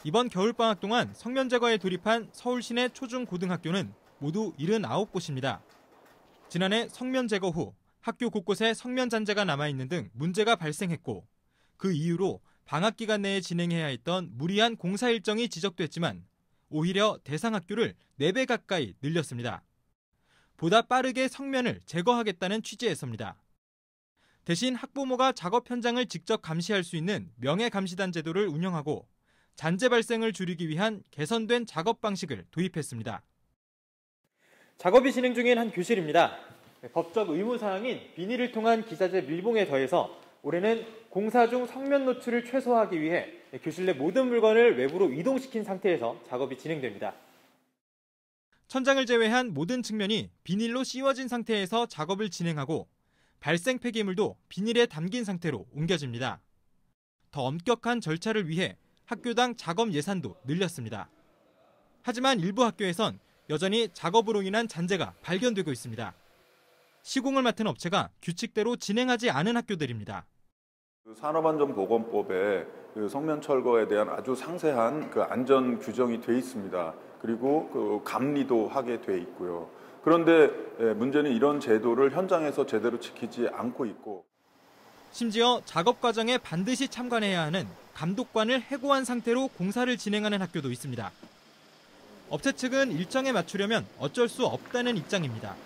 이번 겨울방학 동안 성면 제거에 돌입한 서울 시내 초중고등학교는 모두 79곳입니다. 지난해 성면 제거 후 학교 곳곳에 성면 잔재가 남아있는 등 문제가 발생했고 그 이후로 방학 기간 내에 진행해야 했던 무리한 공사 일정이 지적됐지만 오히려 대상 학교를 4배 가까이 늘렸습니다. 보다 빠르게 성면을 제거하겠다는 취지에서입니다. 대신 학부모가 작업 현장을 직접 감시할 수 있는 명예감시단 제도를 운영하고 잔재 발생을 줄이기 위한 개선된 작업 방식을 도입했습니다. 작업이 진행 중인 한 교실입니다. 법적 의무사항인 비닐을 통한 기자재 밀봉에 더해서 올해는 공사 중 성면 노출을 최소화하기 위해 교실 내 모든 물건을 외부로 이동시킨 상태에서 작업이 진행됩니다. 천장을 제외한 모든 측면이 비닐로 씌워진 상태에서 작업을 진행하고 발생 폐기물도 비닐에 담긴 상태로 옮겨집니다. 더 엄격한 절차를 위해 학교당 작업 예산도 늘렸습니다. 하지만 일부 학교에선 여전히 작업으로 인한 잔재가 발견되고 있습니다. 시공을 맡은 업체가 규칙대로 진행하지 않은 학교들입니다. 산업안전보건법에 성면 철거에 대한 아주 상세한 안전 규정이 돼 있습니다. 그리고 감리도 하게 돼 있고요. 그런데 문제는 이런 제도를 현장에서 제대로 지키지 않고 있고 심지어 작업 과정에 반드시 참관해야 하는 감독관을 해고한 상태로 공사를 진행하는 학교도 있습니다. 업체 측은 일정에 맞추려면 어쩔 수 없다는 입장입니다.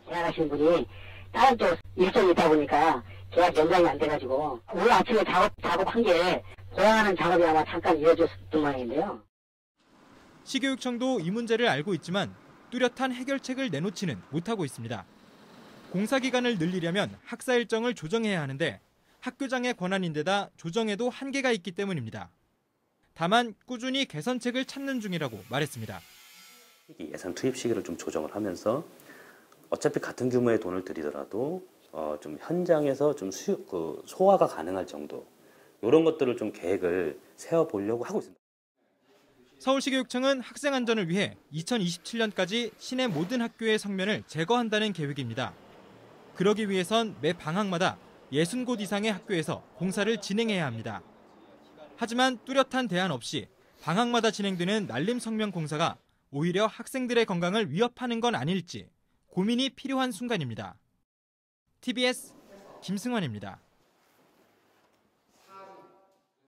계약하신 분이 다른 또 일정이 있다 보니까 계약 연장이 안 돼가지고 오늘 아침에 작업한 게 보양하는 작업이 아마 잠깐 이어졌던 모양인데요. 시교육청도 이 문제를 알고 있지만 뚜렷한 해결책을 내놓지는 못하고 있습니다. 공사 기간을 늘리려면 학사 일정을 조정해야 하는데 학교장의 권한인데다 조정에도 한계가 있기 때문입니다. 다만 꾸준히 개선책을 찾는 중이라고 말했습니다. 예산 투입 시기를 좀 조정을 하면서 어차피 같은 규모의 돈을 들이더라도 좀 현장에서 좀 소화가 가능할 정도 이런 것들을 좀 계획을 세워보려고 하고 있습니다. 서울시교육청은 학생 안전을 위해 2027년까지 시내 모든 학교의 성면을 제거한다는 계획입니다. 그러기 위해선 매 방학마다 60곳 이상의 학교에서 공사를 진행해야 합니다. 하지만 뚜렷한 대안 없이 방학마다 진행되는 난림 성면 공사가 오히려 학생들의 건강을 위협하는 건 아닐지 고민이 필요한 순간입니다. TBS 김승환입니다.